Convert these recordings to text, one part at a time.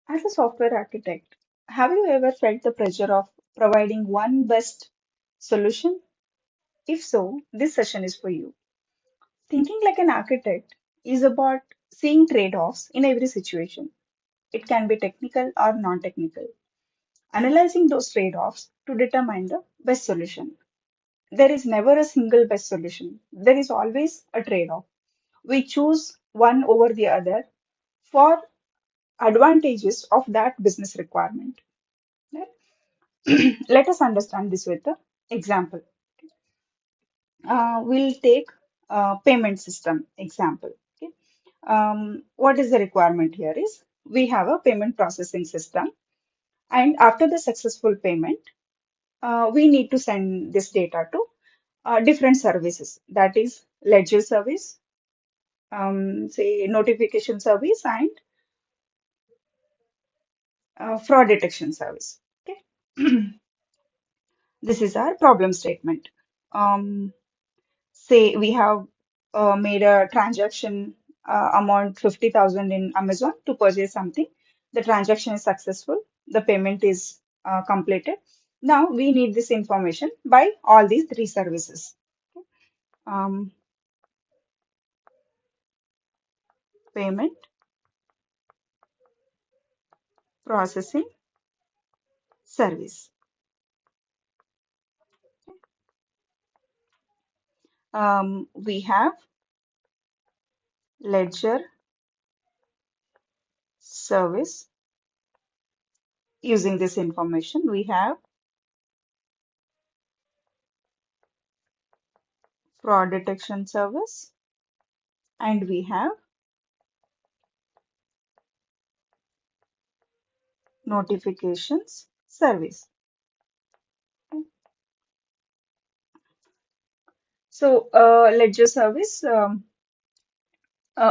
As a software architect, have you ever felt the pressure of providing one best solution? If so, this session is for you. Thinking like an architect is about seeing trade-offs in every situation. It can be technical or non-technical. Analyzing those trade-offs to determine the best solution. There is never a single best solution. There is always a trade-off. We choose one over the other for advantages of that business requirement. Right? Let us understand this with an example. We'll take payment system example. Okay. What is the requirement here is we have a payment processing system, and after the successful payment, we need to send this data to different services. That is ledger service, say notification service, and fraud detection service. Okay. This is our problem statement. Um, Say we have made a transaction amount 50,000 in Amazon to purchase something. The transaction is successful. The payment is completed. Now we need this information by all these three services. Um, Payment, processing, service. We have ledger, service. Using this information, we have fraud detection service, and we have notifications service. So, ledger service,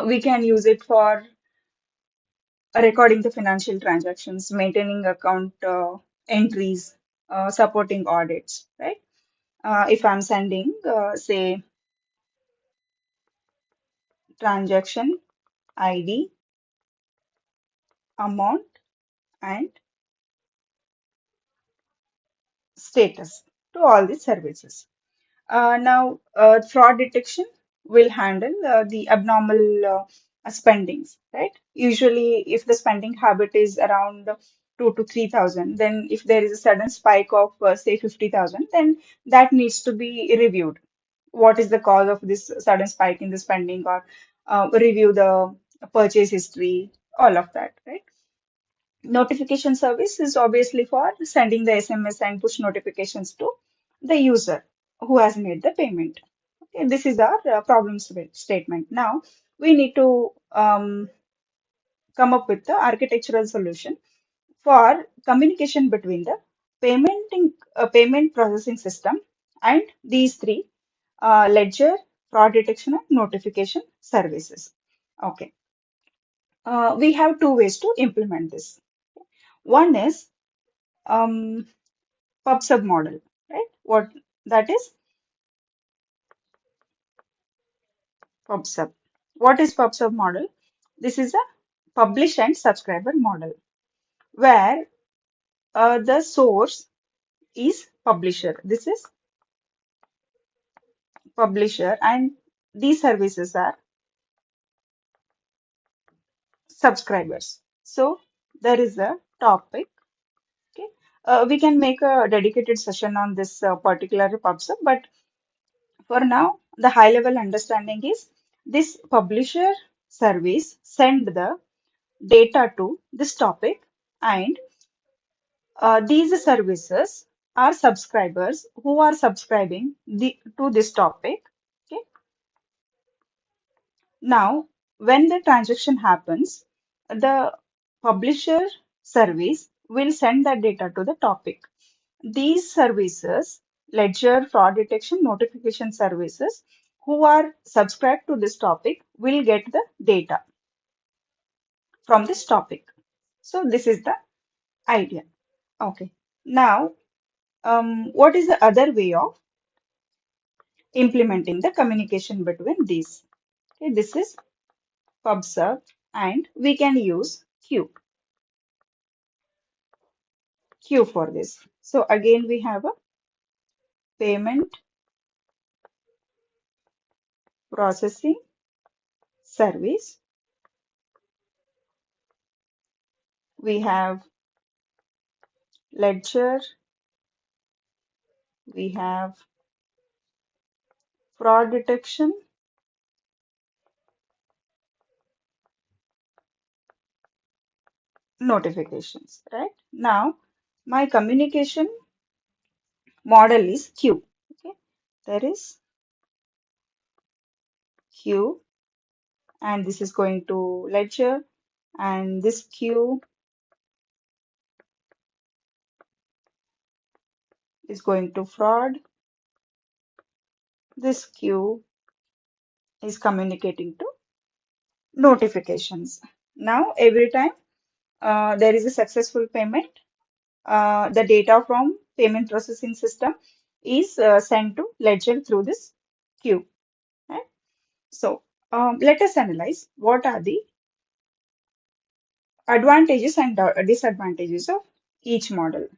we can use it for recording the financial transactions, maintaining account entries, supporting audits, right? If I'm sending, say, transaction ID, amount, and status to all these services. Now, fraud detection will handle the abnormal spendings, right? Usually, if the spending habit is around 2 to 3,000, then if there is a sudden spike of say 50,000, then that needs to be reviewed. What is the cause of this sudden spike in the spending, or review the purchase history, all of that, right? Notification service is obviously for sending the SMS and push notifications to the user who has made the payment. Okay, this is our statement. Now we need to come up with the architectural solution for communication between the payment processing system and these three ledger, fraud detection, and notification services. Okay, we have two ways to implement this. One is um, PubSub model, right? What that is PubSub. What is PubSub model? This is a publish and subscriber model where the source is publisher. This is publisher, and these services are subscribers. So there is a topic. Okay, we can make a dedicated session on this particular PubSub, but for now, the high level understanding is this publisher service send the data to this topic, and these services are subscribers who are subscribing to this topic. Okay. Now, when the transaction happens, the publisher service will send that data to the topic. These services, ledger, fraud detection, notification services, who are subscribed to this topic will get the data from this topic. So this is the idea. Okay. Now, what is the other way of implementing the communication between these? Okay, this is PubSub, and we can use Q. queue for this. So again, we have a payment processing service. We have ledger. We have fraud detection, notifications, right? Now, my communication model is queue. Okay, there is queue, and this is going to ledger, and this queue is going to fraud. This queue is communicating to notifications. Now, every time there is a successful payment, the data from payment processing system is sent to ledger through this queue. Right? So, let us analyze what are the advantages and disadvantages of each model.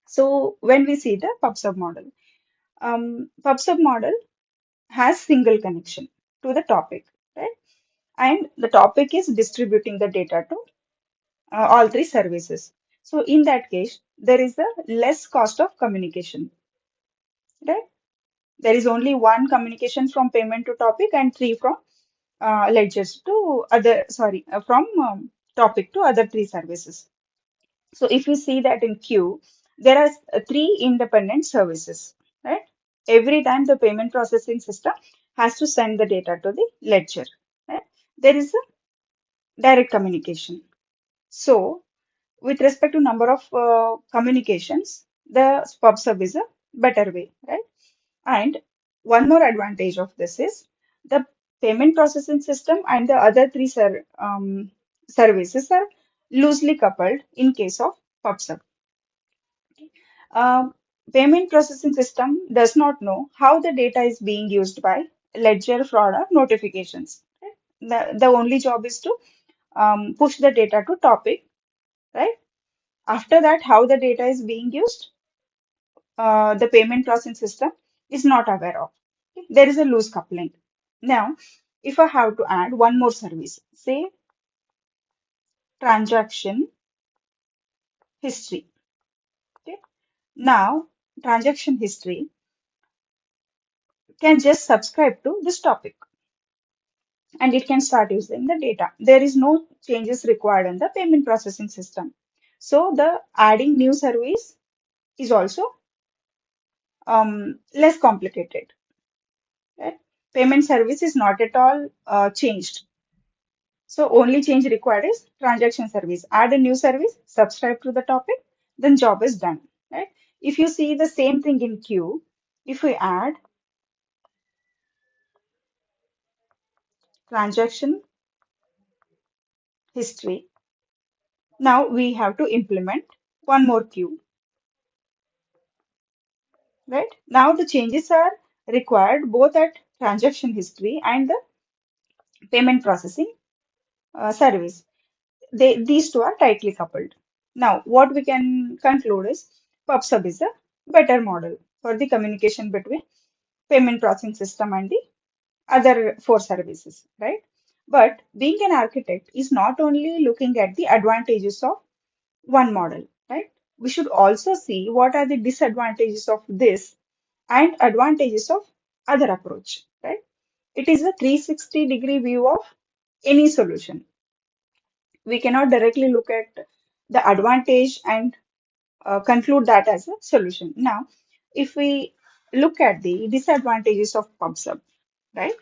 So, when we see the PubSub model, PubSub model has single connection to the topic, right? And the topic is distributing the data to all three services. So, in that case, there is a less cost of communication, right? There is only one communication from payment to topic and three from ledgers to other, sorry, from topic to other three services. So if you see that in queue, there are three independent services, right? Every time the payment processing system has to send the data to the ledger, right? There is a direct communication. So with respect to number of communications, the PubSub is a better way, right? And one more advantage of this is the payment processing system and the other three services are loosely coupled in case of PubSub. Um, Payment processing system does not know how the data is being used by ledger, fraud, or notifications. Right? The only job is to push the data to topic, right? After that, how the data is being used, the payment processing system is not aware of. Okay? There is a loose coupling. Now, if I have to add one more service, say transaction history. Okay? Now, transaction history can just subscribe to this topic and it can start using the data. There is no changes required in the payment processing system. So the adding new service is also less complicated. Right? Payment service is not at all changed. So only change required is transaction service. Add a new service, subscribe to the topic, then job is done. Right? If you see the same thing in queue, if we add transaction history, now we have to implement one more queue. Right? Now the changes are required both at transaction history and the payment processing service. These two are tightly coupled. Now, what we can conclude is PubSub is a better model for the communication between payment processing system and the other four services, right? But being an architect is not only looking at the advantages of one model, right? We should also see what are the disadvantages of this and advantages of other approach, right? It is a 360-degree view of any solution. We cannot directly look at the advantage and conclude that as a solution. Now, if we look at the disadvantages of PubSub, right?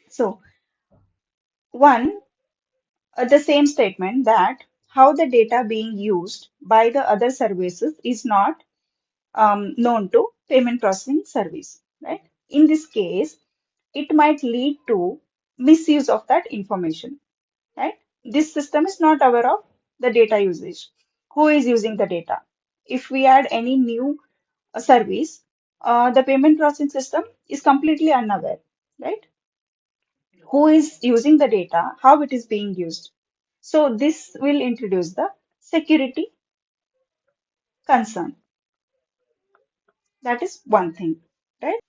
So, one, the same statement that how the data being used by the other services is not known to payment processing service, right? In this case, it might lead to misuse of that information, right? This system is not aware of the data usage. Who is using the data? If we add any new service, the payment processing system is completely unaware, right? Who is using the data, how it is being used. So this will introduce the security concern. That is one thing, right?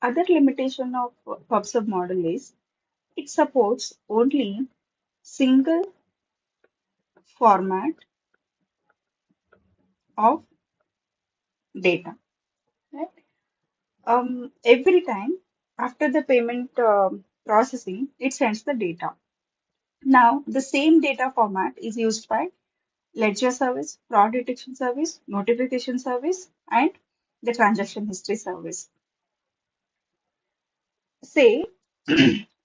Other limitation of PubSub model is it supports only single format of data, right? Every time after the payment processing, it sends the data. Now, the same data format is used by ledger service, fraud detection service, notification service, and the transaction history service. Say,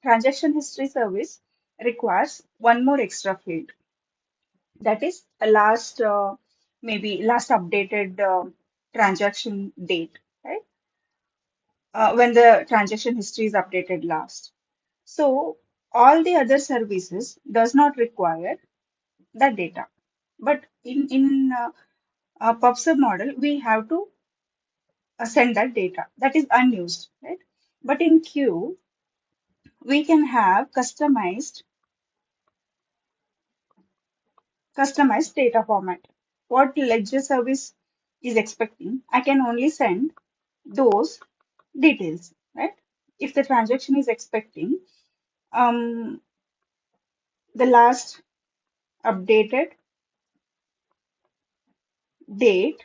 transaction history service requires one more extra field. That is a last, maybe last updated transaction date, right? When the transaction history is updated last. So all the other services does not require that data. But in PubSub model, we have to send that data that is unused, right? But in Q, we can have customized data format. What ledger service is expecting, I can only send those details, right? If the transaction is expecting um, the last updated date,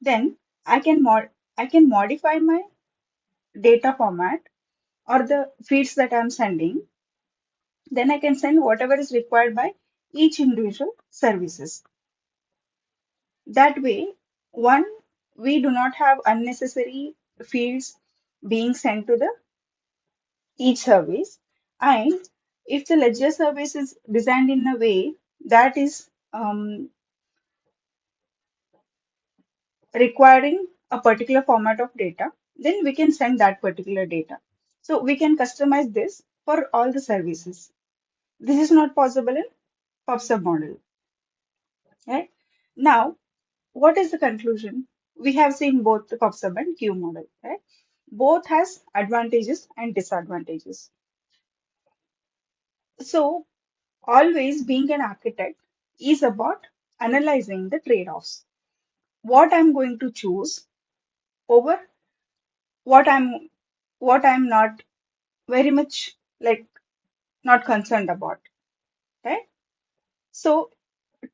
then I can modify my data format or the feeds that I'm sending. Then I can send whatever is required by each individual services. That way, one, we do not have unnecessary fields being sent to the each service. And if the ledger service is designed in a way that is requiring a particular format of data, then we can send that particular data. So we can customize this for all the services. This is not possible in PubSub model, right? Now, what is the conclusion? We have seen both the PubSub and Q model, right? Both has advantages and disadvantages. So always being an architect is about analyzing the trade-offs. What I'm going to choose over what I'm not very much like not concerned about, right? So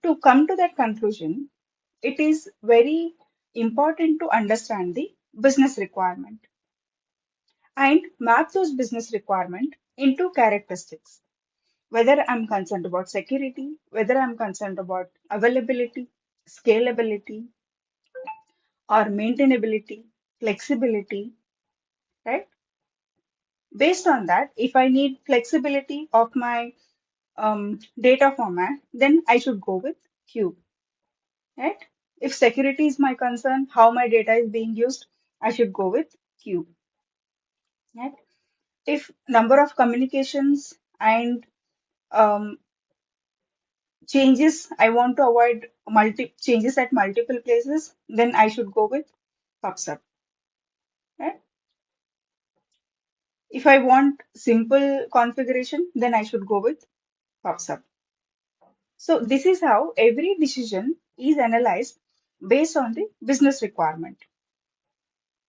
to come to that conclusion, it is very important to understand the business requirement and map those business requirement into characteristics. Whether I'm concerned about security, whether I'm concerned about availability, scalability, or maintainability, flexibility, right? Based on that, if I need flexibility of my data format, then I should go with Q, right? If security is my concern, how my data is being used, I should go with Q, right? If number of communications and um, changes, I want to avoid multi changes at multiple places, then I should go with PubSub, right? If I want simple configuration, then I should go with PubSub. So this is how every decision is analyzed based on the business requirement.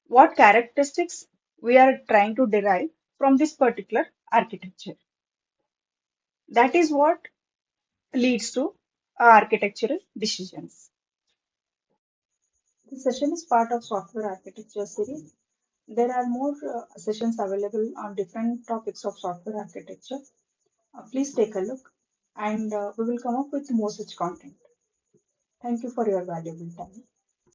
What characteristics we are trying to derive from this particular architecture. That is what leads to architectural decisions. This session is part of software architecture series. There are more sessions available on different topics of software architecture. Please take a look and we will come up with more such content. Thank you for your valuable time.